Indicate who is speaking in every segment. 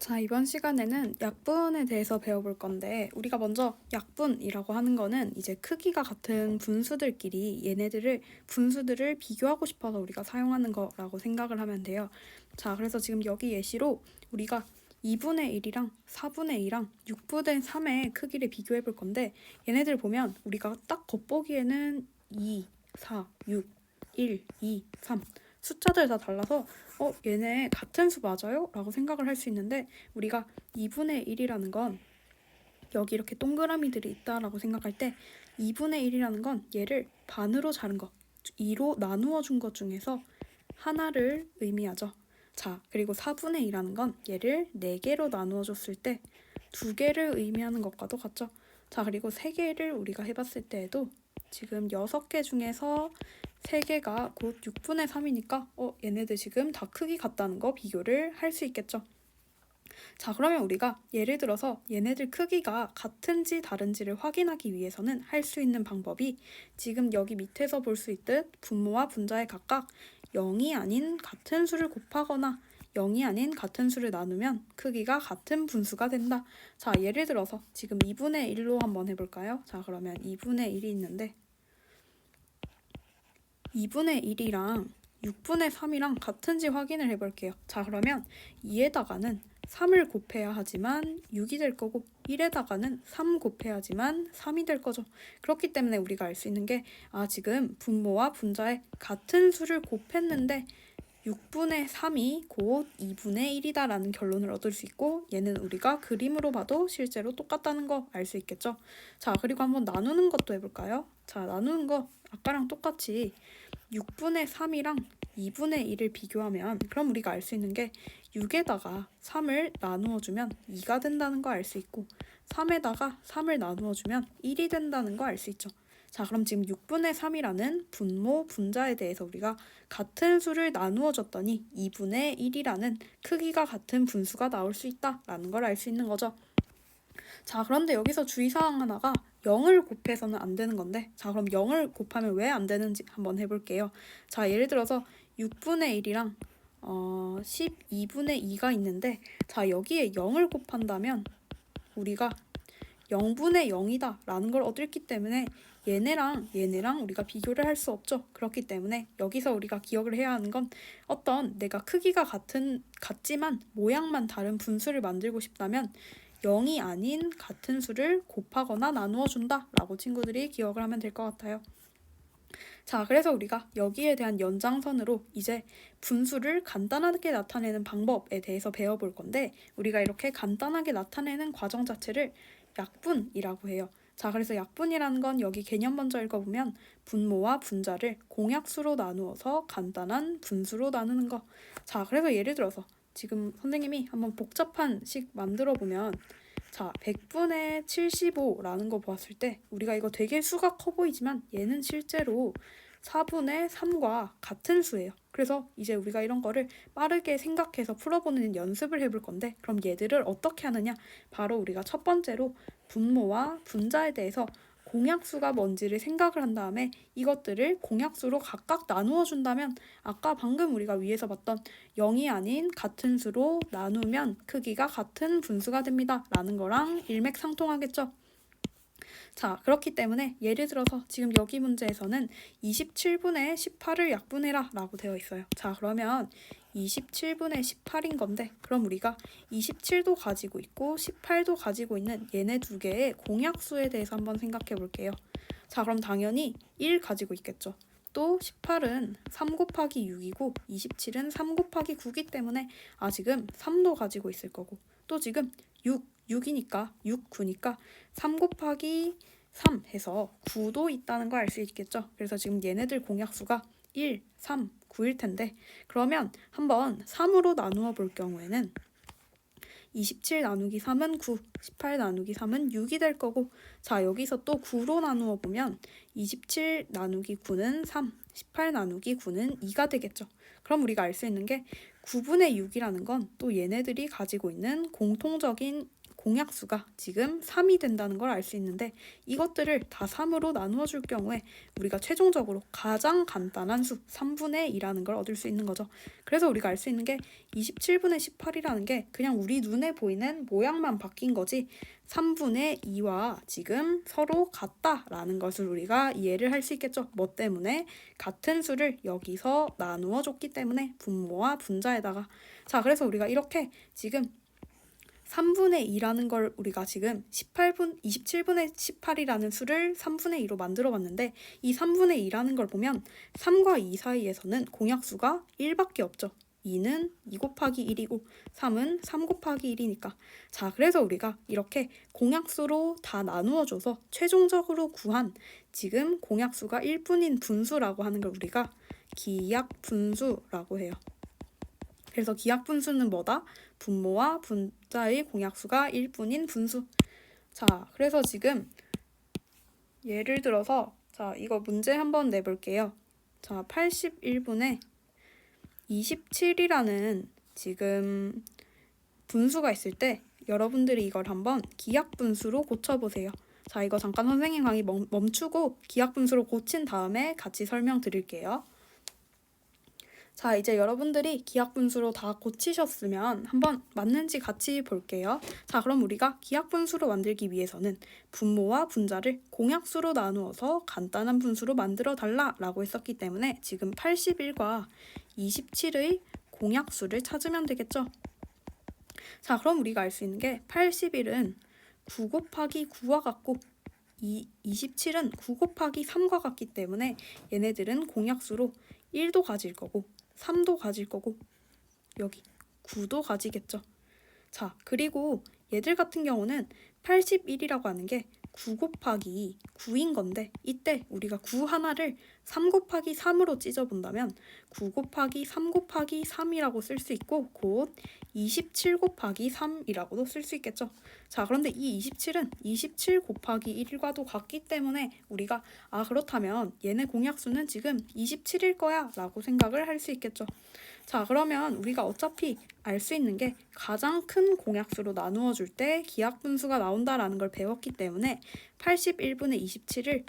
Speaker 1: 자, 이번 시간에는 약분에 대해서 배워볼 건데, 우리가 먼저 약분이라고 하는 거는 이제 크기가 같은 분수들끼리 분수들을 비교하고 싶어서 우리가 사용하는 거라고 생각을 하면 돼요. 자, 그래서 지금 여기 예시로 우리가 2분의 1이랑 4분의 2랑 6분의 3의 크기를 비교해 볼 건데, 얘네들 보면 우리가 딱 겉보기에는 2, 4, 6, 1, 2, 3 숫자들 다 달라서 얘네 같은 수 맞아요? 라고 생각을 할 수 있는데, 우리가 2분의 1이라는 건 여기 이렇게 동그라미들이 있다라고 생각할 때 2분의 1이라는 건 얘를 반으로 자른 거, 2로 나누어 준 것 중에서 하나를 의미하죠. 자, 그리고 4분의 2라는 건 얘를 4개로 나누어 줬을 때 2개를 의미하는 것과도 같죠. 자, 그리고 3개를 우리가 해봤을 때에도 지금 6개 중에서 3개가 곧 6분의 3이니까 얘네들 지금 다 크기 같다는 거 비교를 할 수 있겠죠. 자, 그러면 우리가 예를 들어서 얘네들 크기가 같은지 다른지를 확인하기 위해서는 할 수 있는 방법이 지금 여기 밑에서 볼 수 있듯 분모와 분자에 각각 0이 아닌 같은 수를 곱하거나 0이 아닌 같은 수를 나누면 크기가 같은 분수가 된다. 자, 예를 들어서 지금 2분의 1로 한번 해볼까요? 자, 그러면 2분의 1이 있는데 2분의 1이랑 6분의 3이랑 같은지 확인을 해볼게요. 자, 그러면 2에다가는 3을 곱해야 하지만 6이 될 거고 1에다가는 3 곱해야지만 3이 될 거죠. 그렇기 때문에 우리가 알 수 있는 게 지금 분모와 분자에 같은 수를 곱했는데 6분의 3이 곧 2분의 1이다 라는 결론을 얻을 수 있고, 얘는 우리가 그림으로 봐도 실제로 똑같다는 거 알 수 있겠죠. 자, 그리고 한번 나누는 것도 해볼까요? 자, 나누는 거 아까랑 똑같이 6분의 3이랑 2분의 1을 비교하면 그럼 우리가 알 수 있는 게 6에다가 3을 나누어주면 2가 된다는 거 알 수 있고 3에다가 3을 나누어주면 1이 된다는 거 알 수 있죠. 자, 그럼 지금 6분의 3이라는 분모, 분자에 대해서 우리가 같은 수를 나누어 줬더니 2분의 1이라는 크기가 같은 분수가 나올 수 있다라는 걸 알 수 있는 거죠. 자, 그런데 여기서 주의사항 하나가 0을 곱해서는 안 되는 건데, 자, 그럼 0을 곱하면 왜 안 되는지 한번 해볼게요. 자, 예를 들어서 6분의 1이랑 12분의 2가 있는데, 자, 여기에 0을 곱한다면 우리가 0분의 0이다 라는 걸 얻었기 때문에 얘네랑 우리가 비교를 할 수 없죠. 그렇기 때문에 여기서 우리가 기억을 해야 하는 건 어떤 내가 크기가 같지만 모양만 다른 분수를 만들고 싶다면 0이 아닌 같은 수를 곱하거나 나누어 준다 라고 친구들이 기억을 하면 될 것 같아요. 자, 그래서 우리가 여기에 대한 연장선으로 이제 분수를 간단하게 나타내는 방법에 대해서 배워볼 건데, 우리가 이렇게 간단하게 나타내는 과정 자체를 약분이라고 해요. 자, 그래서 약분이라는 건 여기 개념 먼저 읽어보면 분모와 분자를 공약수로 나누어서 간단한 분수로 나누는 거. 자, 그래서 예를 들어서 지금 선생님이 한번 복잡한 식 만들어 보면, 자, 100분의 75라는 거 보았을 때 우리가 이거 되게 수가 커 보이지만 얘는 실제로 4분의 3과 같은 수예요. 그래서 이제 우리가 이런 거를 빠르게 생각해서 풀어보는 연습을 해볼 건데, 그럼 얘들을 어떻게 하느냐? 바로 우리가 첫 번째로 분모와 분자에 대해서 공약수가 뭔지를 생각을 한 다음에 이것들을 공약수로 각각 나누어 준다면 아까 방금 우리가 위에서 봤던 0이 아닌 같은 수로 나누면 크기가 같은 분수가 됩니다 라는 거랑 일맥상통하겠죠. 자, 그렇기 때문에 예를 들어서 지금 여기 문제에서는 27분의 18을 약분해라 라고 되어 있어요. 자, 그러면 27분의 18인 건데, 그럼 우리가 27도 가지고 있고 18도 가지고 있는 얘네 두 개의 공약수에 대해서 한번 생각해 볼게요. 자, 그럼 당연히 1 가지고 있겠죠. 또 18은 3 곱하기 6이고 27은 3 곱하기 9이기 때문에 지금 3도 가지고 있을 거고, 또 지금 6이니까 6, 9니까 3 곱하기 3 해서 9도 있다는 거 알 수 있겠죠. 그래서 지금 얘네들 공약수가 1, 3, 9일 텐데, 그러면 한번 3으로 나누어 볼 경우에는 27 나누기 3은 9, 18 나누기 3은 6이 될 거고, 자, 여기서 또 9로 나누어 보면 27 나누기 9는 3, 18 나누기 9는 2가 되겠죠. 그럼 우리가 알 수 있는 게 9분의 6이라는 건 또 얘네들이 가지고 있는 공약수가 지금 3이 된다는 걸 알 수 있는데 이것들을 다 3으로 나누어 줄 경우에 우리가 최종적으로 가장 간단한 수 3분의 2라는 걸 얻을 수 있는 거죠. 그래서 우리가 알 수 있는 게 27분의 18이라는 게 그냥 우리 눈에 보이는 모양만 바뀐 거지 3분의 2와 지금 서로 같다라는 것을 우리가 이해를 할 수 있겠죠. 뭐 때문에? 같은 수를 여기서 나누어 줬기 때문에 분모와 분자에다가 자 그래서 우리가 이렇게 지금 3분의 2라는 걸 우리가 지금 27분의 18이라는 수를 3분의 2로 만들어 봤는데 이 3분의 2라는 걸 보면 3과 2 사이에서는 공약수가 1밖에 없죠. 2는 2 곱하기 1이고 3은 3 곱하기 1이니까 자 그래서 우리가 이렇게 공약수로 다 나누어줘서 최종적으로 구한 지금 공약수가 1분인 분수라고 하는 걸 우리가 기약분수라고 해요. 그래서 기약분수는 뭐다? 분모와 분자의 공약수가 1분인 분수. 자, 그래서 지금 예를 들어서 자, 이거 문제 한번 내볼게요. 자, 81분의 27이라는 지금 분수가 있을 때 여러분들이 이걸 한번 기약분수로 고쳐보세요. 자, 이거 잠깐 선생님 강의 멈추고 기약분수로 고친 다음에 같이 설명드릴게요. 자, 이제 여러분들이 기약분수로 다 고치셨으면 한번 맞는지 같이 볼게요. 자, 그럼 우리가 기약분수로 만들기 위해서는 분모와 분자를 공약수로 나누어서 간단한 분수로 만들어 달라라고 했었기 때문에 지금 81과 27의 공약수를 찾으면 되겠죠. 자, 그럼 우리가 알 수 있는 게 81은 9 곱하기 9와 같고 27은 9 곱하기 3과 같기 때문에 얘네들은 공약수로 1도 가질 거고 3도 가질 거고 여기 9도 가지겠죠. 자, 그리고 얘들 같은 경우는 81이라고 하는 게 9 곱하기 9인 건데 이때 우리가 9 하나를 3 곱하기 3으로 찢어본다면 9 곱하기 3 곱하기 3이라고 쓸 수 있고 곧 27 곱하기 3이라고도 쓸 수 있겠죠. 자, 그런데 이 27은 27 곱하기 1과도 같기 때문에 우리가 그렇다면 얘네 공약수는 지금 27일 거야 라고 생각을 할 수 있겠죠. 자, 그러면 우리가 어차피 알 수 있는 게 가장 큰 공약수로 나누어 줄 때 기약분수가 나온다라는 걸 배웠기 때문에 81분의 27을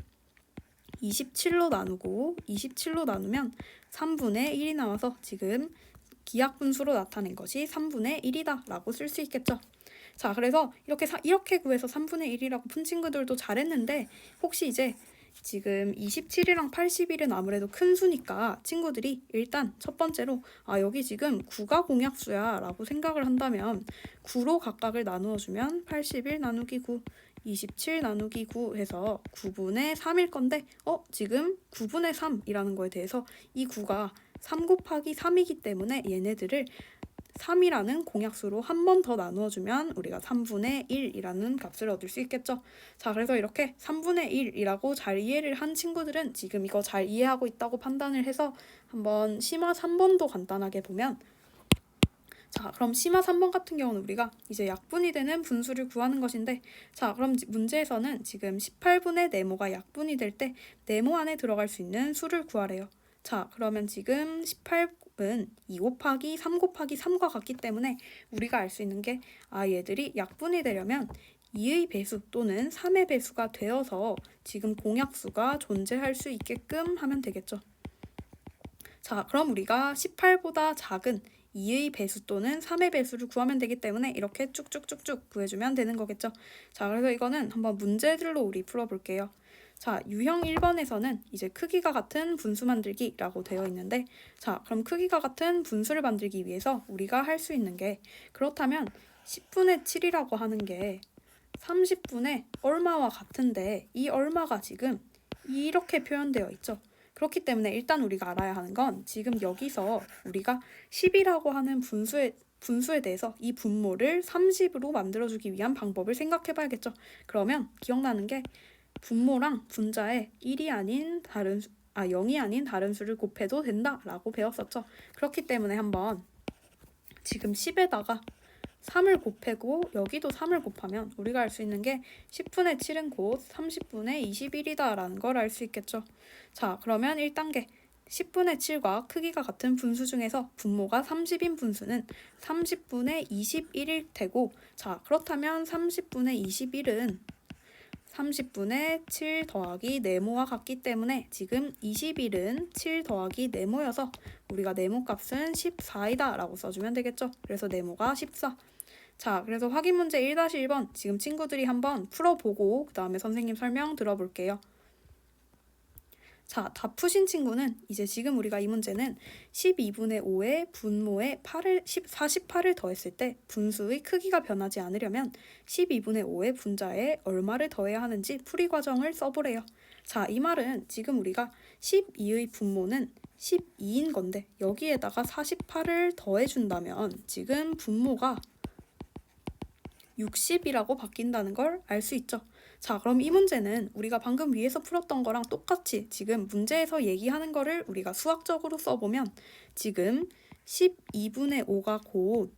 Speaker 1: 27로 나누고 27로 나누면 3분의 1이 나와서 지금 기약분수로 나타낸 것이 3분의 1이다 라고 쓸 수 있겠죠. 자, 그래서 이렇게 구해서 3분의 1이라고 푼 친구들도 잘했는데 혹시 이제 지금 27이랑 81은 아무래도 큰 수니까 친구들이 일단 첫 번째로 여기 지금 9가 공약수야 라고 생각을 한다면 9로 각각을 나누어주면 81 나누기 9 27 나누기 9 해서 9분의 3일 건데 지금 9분의 3이라는 거에 대해서 이 9가 3 곱하기 3이기 때문에 얘네들을 3이라는 공약수로 한 번 더 나누어주면 우리가 3분의 1이라는 값을 얻을 수 있겠죠. 자, 그래서 이렇게 3분의 1이라고 잘 이해를 한 친구들은 지금 이거 잘 이해하고 있다고 판단을 해서 한번 심화 3번도 간단하게 보면 자, 그럼 심화 3번 같은 경우는 우리가 이제 약분이 되는 분수를 구하는 것인데 자, 그럼 문제에서는 지금 18분의 네모가 약분이 될 때 네모 안에 들어갈 수 있는 수를 구하래요. 자, 그러면 지금 18은 2 곱하기 3 곱하기 3과 같기 때문에 우리가 알 수 있는 게 얘들이 약분이 되려면 2의 배수 또는 3의 배수가 되어서 지금 공약수가 존재할 수 있게끔 하면 되겠죠. 자, 그럼 우리가 18보다 작은 2의 배수 또는 3의 배수를 구하면 되기 때문에 이렇게 쭉쭉쭉쭉 구해주면 되는 거겠죠. 자, 그래서 이거는 한번 문제들로 우리 풀어볼게요. 자, 유형 1번에서는 이제 크기가 같은 분수 만들기라고 되어 있는데 자, 그럼 크기가 같은 분수를 만들기 위해서 우리가 할 수 있는 게 그렇다면 10분의 7이라고 하는 게 30분의 얼마와 같은데 이 얼마가 지금 이렇게 표현되어 있죠. 그렇기 때문에 일단 우리가 알아야 하는 건 지금 여기서 우리가 10이라고 하는 분수에 대해서 이 분모를 30으로 만들어주기 위한 방법을 생각해 봐야겠죠. 그러면 기억나는 게 분모랑 분자에 1이 아닌 0이 아닌 다른 수를 곱해도 된다라고 배웠었죠. 그렇기 때문에 한번 지금 10에다가 3을 곱하고 여기도 3을 곱하면 우리가 알 수 있는 게 10분의 7은 곧 30분의 21이다 라는 걸 알 수 있겠죠. 자, 그러면 1단계 10분의 7과 크기가 같은 분수 중에서 분모가 30인 분수는 30분의 21일 테고, 자, 그렇다면 30분의 21은 30분의 7 더하기 네모와 같기 때문에 지금 21은 7 더하기 네모여서 우리가 네모 값은 14이다 라고 써주면 되겠죠. 그래서 네모가 14. 자, 그래서 확인 문제 1-1번 지금 친구들이 한번 풀어보고 그 다음에 선생님 설명 들어볼게요. 자, 다 푸신 친구는 이제 지금 우리가 이 문제는 12분의 5에 분모에 48을 더했을 때 분수의 크기가 변하지 않으려면 12분의 5의 분자에 얼마를 더해야 하는지 풀이 과정을 써보래요. 자, 이 말은 지금 우리가 12의 분모는 12인 건데 여기에다가 48을 더해준다면 지금 분모가 60이라고 바뀐다는 걸 알 수 있죠. 자, 그럼 이 문제는 우리가 방금 위에서 풀었던 거랑 똑같이 지금 문제에서 얘기하는 거를 우리가 수학적으로 써보면 지금 12분의 5가 곧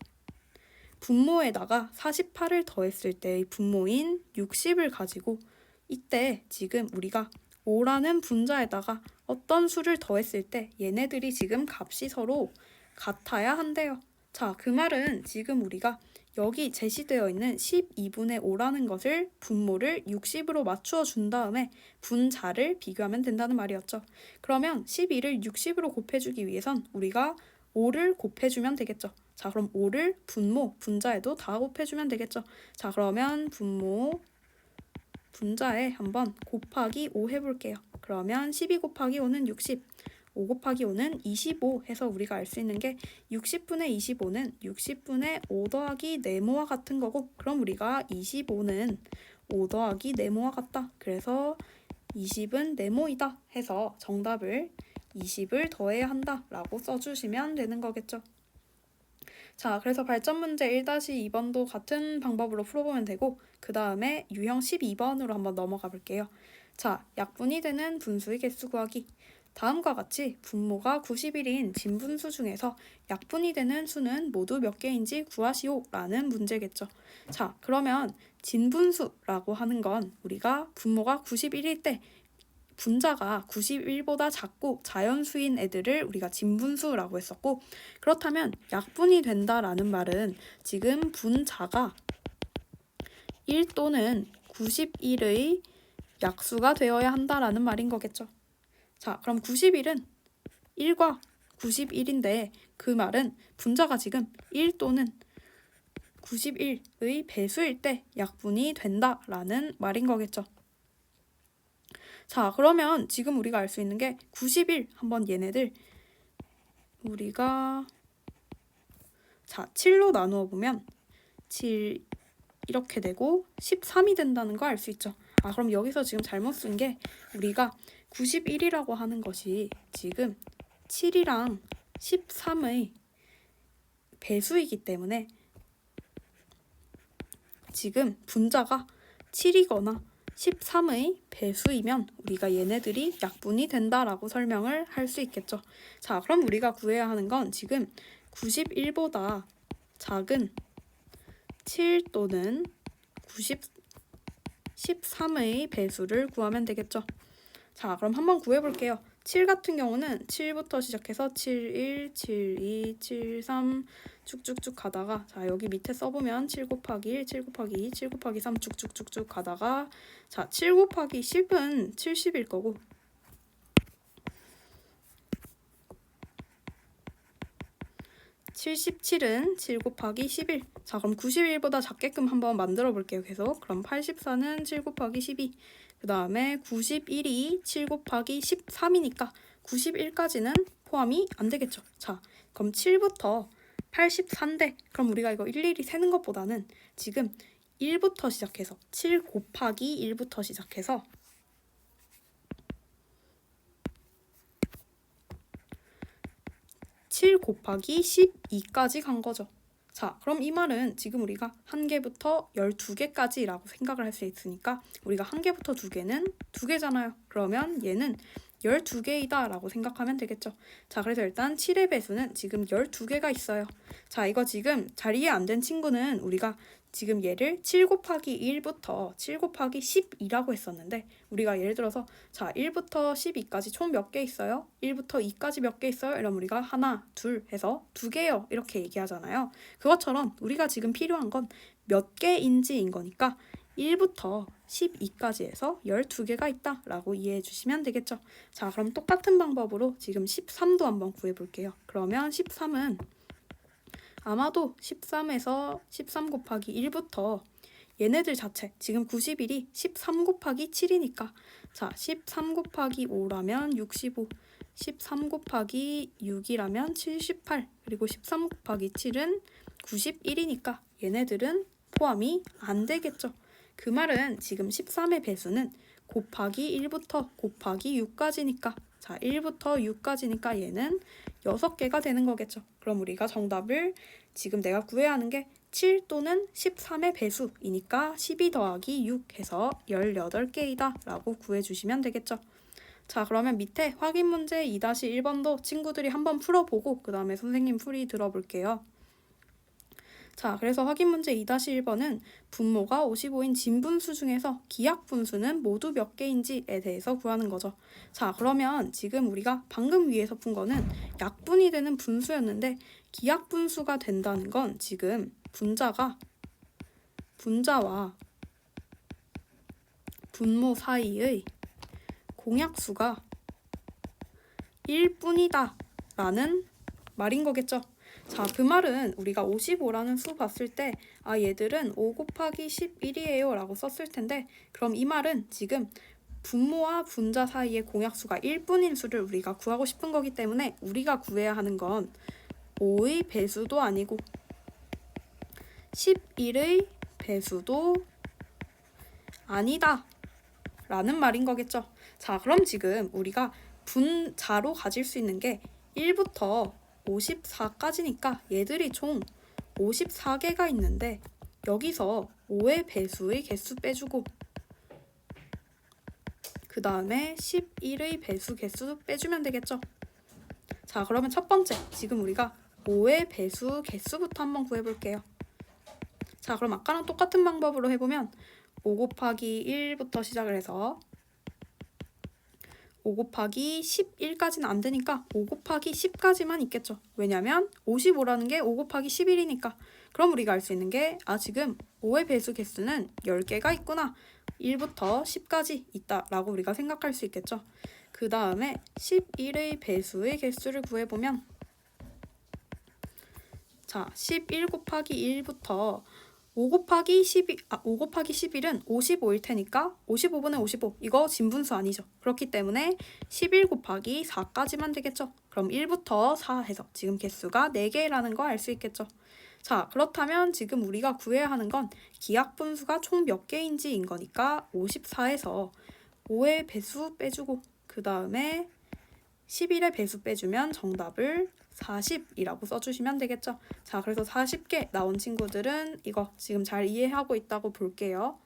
Speaker 1: 분모에다가 48을 더했을 때의 분모인 60을 가지고 이때 지금 우리가 5라는 분자에다가 어떤 수를 더했을 때 얘네들이 지금 값이 서로 같아야 한대요. 자, 그 말은 지금 우리가 여기 제시되어 있는 12분의 5라는 것을 분모를 60으로 맞추어 준 다음에 분자를 비교하면 된다는 말이었죠. 그러면 12를 60으로 곱해주기 위해선 우리가 5를 곱해주면 되겠죠. 자, 그럼 5를 분모, 분자에도 다 곱해주면 되겠죠. 자, 그러면 분모, 분자에 한번 곱하기 5 해볼게요. 그러면 12 곱하기 5는 60. 5 곱하기 5는 25 해서 우리가 알 수 있는 게 60분의 25는 60분의 5 더하기 네모와 같은 거고, 그럼 우리가 25는 5 더하기 네모와 같다. 그래서 20은 네모이다 해서 정답을 20을 더해야 한다 라고 써주시면 되는 거겠죠. 자, 그래서 발전 문제 1-2번도 같은 방법으로 풀어보면 되고 그 다음에 유형 12번으로 한번 넘어가 볼게요. 자, 약분이 되는 분수의 개수 구하기. 다음과 같이 분모가 90일인 진분수 중에서 약분이 되는 수는 모두 몇 개인지 구하시오 라는 문제겠죠. 자, 그러면 진분수라고 하는 건 우리가 분모가 91일 때 분자가 91보다 작고 자연수인 애들을 우리가 진분수라고 했었고, 그렇다면 약분이 된다라는 말은 지금 분자가 1 또는 91의 약수가 되어야 한다라는 말인 거겠죠. 자, 그럼 91은 1과 91인데 그 말은 분자가 지금 1 또는 91의 배수일 때 약분이 된다라는 말인 거겠죠. 자, 그러면 지금 우리가 알 수 있는 게 91, 한번 얘네들 우리가 자 7로 나누어 보면 7 이렇게 되고 13이 된다는 거 알 수 있죠. 아, 그럼 여기서 지금 잘못 쓴 게 우리가 91이라고 하는 것이 지금 7이랑 13의 배수이기 때문에 지금 분자가 7이거나 13의 배수이면 우리가 얘네들이 약분이 된다라고 설명을 할 수 있겠죠. 자, 그럼 우리가 구해야 하는 건 지금 91보다 작은 7 또는 13의 배수를 구하면 되겠죠. 자, 그럼 한번 구해볼게요. 7 같은 경우는 7부터 시작해서 71, 72, 73 쭉쭉쭉 가다가 자 여기 밑에 써보면 7 곱하기 1, 7 곱하기 2, 7 곱하기 3 쭉쭉쭉쭉 가다가 자 7 곱하기 10은 70일 거고 77은 7 곱하기 11. 자, 그럼 91보다 작게끔 한번 만들어 볼게요. 계속. 그럼 84는 7 곱하기 12. 그 다음에 91이 7 곱하기 13이니까 91까지는 포함이 안 되겠죠. 자, 그럼 7부터 84인데 그럼 우리가 이거 일일이 세는 것보다는 지금 1부터 시작해서 7 곱하기 1부터 시작해서 7 곱하기 12까지 간 거죠. 자, 그럼 이 말은 지금 우리가 1개부터 12개까지라고 생각을 할 수 있으니까 우리가 1개부터 2개는 2개잖아요. 그러면 얘는 12개이다 라고 생각하면 되겠죠. 자, 그래서 일단 7의 배수는 지금 12개가 있어요. 자, 이거 지금 잘 이해 안 된 친구는 우리가 지금 얘를 7 곱하기 1부터 7 곱하기 12라고 했었는데 우리가 예를 들어서 자 1부터 12까지 총 몇 개 있어요? 1부터 2까지 몇 개 있어요? 이러면 우리가 하나, 둘 해서 2개요 이렇게 얘기하잖아요. 그것처럼 우리가 지금 필요한 건 몇 개인지인 거니까 1부터 12까지 해서 12개가 있다 라고 이해해 주시면 되겠죠. 자, 그럼 똑같은 방법으로 지금 13도 한번 구해 볼게요. 그러면 13은 아마도 13에서 13 곱하기 1부터 얘네들 자체 지금 91이 13 곱하기 7이니까 자 13 곱하기 5라면 65 13 곱하기 6이라면 78 그리고 13 곱하기 7은 91이니까 얘네들은 포함이 안 되겠죠. 그 말은 지금 13의 배수는 곱하기 1부터 곱하기 6까지니까 자 1부터 6까지니까 얘는 6개가 되는 거겠죠. 그럼 우리가 정답을 지금 내가 구해야 하는 게 7 또는 13의 배수이니까 12 더하기 6 해서 18개이다 라고 구해주시면 되겠죠. 자, 그러면 밑에 확인 문제 2-1번도 친구들이 한번 풀어보고 그 다음에 선생님 풀이 들어볼게요. 자, 그래서 확인 문제 2-1번은 분모가 55인 진분수 중에서 기하분수는 모두 몇 개인지에 대해서 구하는 거죠. 자, 그러면 지금 우리가 방금 위에서 푼 거는 약분이 되는 분수였는데 기하분수가 된다는 건 지금 분자와 분모 사이의 공약수가 1뿐이다 라는 말인 거겠죠. 자, 그 말은 우리가 55라는 수 봤을 때 얘들은 5 곱하기 11이에요 라고 썼을 텐데 그럼 이 말은 지금 분모와 분자 사이의 공약수가 1뿐인 수를 우리가 구하고 싶은 거기 때문에 우리가 구해야 하는 건 5의 배수도 아니고 11의 배수도 아니다 라는 말인 거겠죠. 자, 그럼 지금 우리가 분자로 가질 수 있는 게 1부터 54까지니까 얘들이 총 54개가 있는데 여기서 5의 배수의 개수 빼주고 그 다음에 11의 배수 개수 빼주면 되겠죠. 자, 그러면 첫 번째 지금 우리가 5의 배수 개수부터 한번 구해볼게요. 자, 그럼 아까랑 똑같은 방법으로 해보면 5 곱하기 1부터 시작을 해서 5 곱하기 11까지는 안 되니까 5 곱하기 10까지만 있겠죠. 왜냐면 55라는 게 5 곱하기 11이니까. 그럼 우리가 알 수 있는 게 지금 5의 배수 개수는 10개가 있구나. 1부터 10까지 있다라고 우리가 생각할 수 있겠죠. 그 다음에 11의 배수의 개수를 구해보면 자, 11 곱하기 1부터 5 곱하기 11은 55일 테니까 55분의 55 이거 진분수 아니죠. 그렇기 때문에 11 곱하기 4까지만 되겠죠. 그럼 1부터 4 해서 지금 개수가 4개라는 거 알 수 있겠죠. 자, 그렇다면 지금 우리가 구해야 하는 건 기하분수가 총 몇 개인지인 거니까 54에서 5의 배수 빼주고 그 다음에 11의 배수 빼주면 정답을 40이라고 써주시면 되겠죠. 자, 그래서 40개 나온 친구들은 이거 지금 잘 이해하고 있다고 볼게요.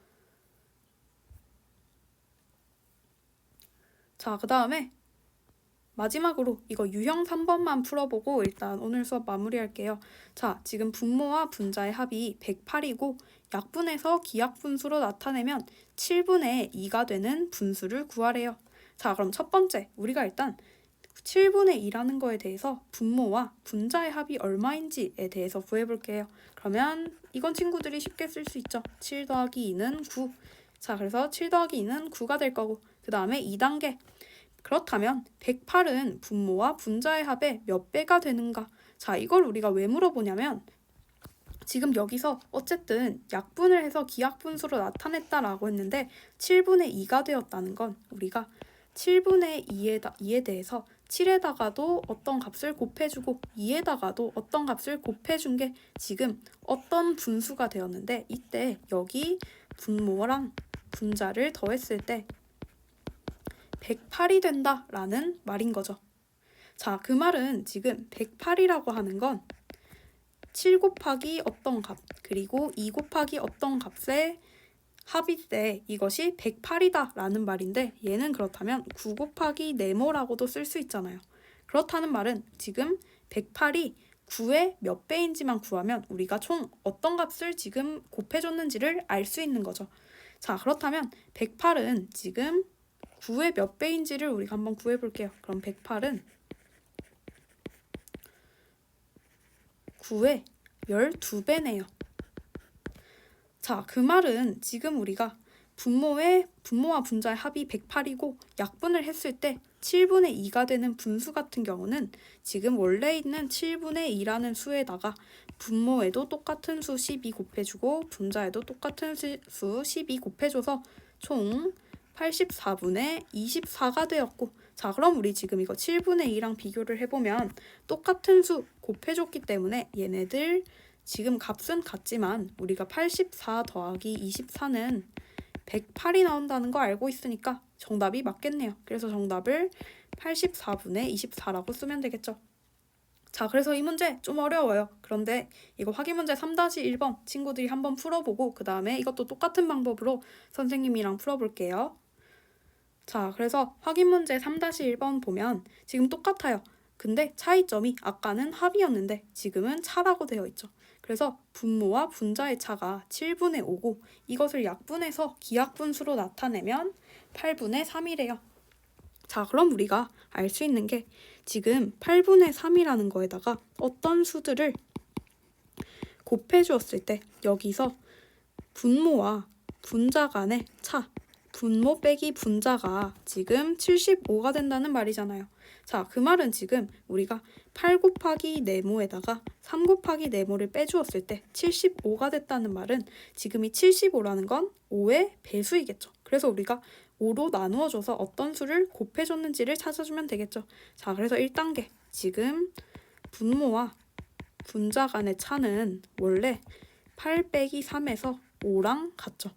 Speaker 1: 자, 그 다음에 마지막으로 이거 유형 3번만 풀어보고 일단 오늘 수업 마무리할게요. 자, 지금 분모와 분자의 합이 108이고 약분해서 기하분수로 나타내면 7분의 2가 되는 분수를 구하래요. 자, 그럼 첫 번째 우리가 일단 7분의 2라는 거에 대해서 분모와 분자의 합이 얼마인지에 대해서 구해볼게요. 그러면 이건 친구들이 쉽게 쓸 수 있죠. 7 더하기 2는 9. 자, 그래서 7 더하기 2는 9가 될 거고 그 다음에 2단계. 그렇다면 108은 분모와 분자의 합의 몇 배가 되는가? 자, 이걸 우리가 왜 물어보냐면 지금 여기서 어쨌든 약분을 해서 기하분수로 나타냈다라고 했는데 7분의 2가 되었다는 건 우리가 7분의 2에 대해서 7에다가도 어떤 값을 곱해주고 2에다가도 어떤 값을 곱해준 게 지금 어떤 분수가 되었는데 이때 여기 분모랑 분자를 더했을 때 108이 된다라는 말인 거죠. 자, 그 말은 지금 108이라고 하는 건 7 곱하기 어떤 값 그리고 2 곱하기 어떤 값의 합일 때 이것이 108이다 라는 말인데 얘는 그렇다면 9 곱하기 네모라고도 쓸 수 있잖아요. 그렇다는 말은 지금 108이 9의 몇 배인지만 구하면 우리가 총 어떤 값을 지금 곱해줬는지를 알 수 있는 거죠. 자, 그렇다면 108은 지금 9의 몇 배인지를 우리가 한번 구해볼게요. 그럼 108은 9의 12배네요. 자, 그 말은 지금 우리가 분모와 분자의 합이 108이고 약분을 했을 때 7분의 2가 되는 분수 같은 경우는 지금 원래 있는 7분의 2라는 수에다가 분모에도 똑같은 수 12 곱해주고 분자에도 똑같은 수 12 곱해줘서 총 84분의 24가 되었고, 자, 그럼 우리 지금 이거 7분의 2랑 비교를 해보면 똑같은 수 곱해줬기 때문에 얘네들 지금 값은 같지만 우리가 84 더하기 24는 108이 나온다는 거 알고 있으니까 정답이 맞겠네요. 그래서 정답을 84분의 24라고 쓰면 되겠죠. 자, 그래서 이 문제 좀 어려워요. 그런데 이거 확인 문제 3-1번 친구들이 한번 풀어보고 그 다음에 이것도 똑같은 방법으로 선생님이랑 풀어볼게요. 자, 그래서 확인 문제 3-1번 보면 지금 똑같아요. 근데 차이점이 아까는 합이었는데 지금은 차라고 되어 있죠. 그래서 분모와 분자의 차가 7분의 5고 이것을 약분해서 기약분수로 나타내면 8분의 3이래요. 자, 그럼 우리가 알 수 있는 게 지금 8분의 3이라는 거에다가 어떤 수들을 곱해 주었을 때 여기서 분모와 분자 간의 차, 분모 빼기 분자가 지금 75가 된다는 말이잖아요. 자, 그 말은 지금 우리가 8 곱하기 네모에다가 3 곱하기 네모를 빼주었을 때 75가 됐다는 말은 지금 이 75라는 건 5의 배수이겠죠. 그래서 우리가 5로 나누어줘서 어떤 수를 곱해줬는지를 찾아주면 되겠죠. 자, 그래서 1단계 지금 분모와 분자 간의 차는 원래 8 빼기 3에서 5랑 같죠.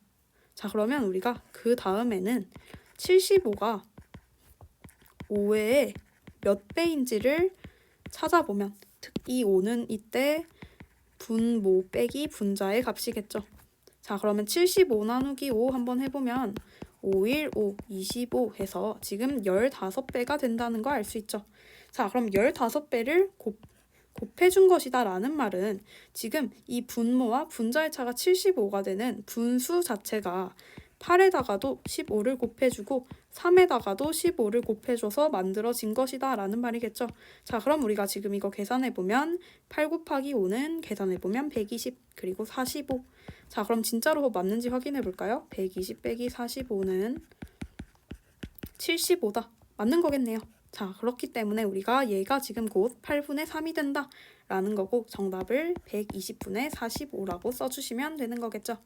Speaker 1: 자, 그러면 우리가 그 다음에는 75가 5의 몇 배인지를 찾아보면 이 5는 이때 분모 빼기 분자의 값이겠죠. 자, 그러면 75 나누기 5 한번 해보면 5, 1, 5, 25 해서 지금 15배가 된다는 거 알 수 있죠. 자, 그럼 15배를 곱해준 것이다 라는 말은 지금 이 분모와 분자의 차가 75가 되는 분수 자체가 8에다가도 15를 곱해주고 3에다가도 15를 곱해줘서 만들어진 것이다 라는 말이겠죠. 자, 그럼 우리가 지금 이거 계산해보면 8 곱하기 5는 계산해보면 120 그리고 45. 자, 그럼 진짜로 맞는지 확인해볼까요? 120 빼기 45는 75다. 맞는 거겠네요. 자, 그렇기 때문에 우리가 얘가 지금 곧 8분의 3이 된다 라는 거고 정답을 120분의 45라고 써주시면 되는 거겠죠.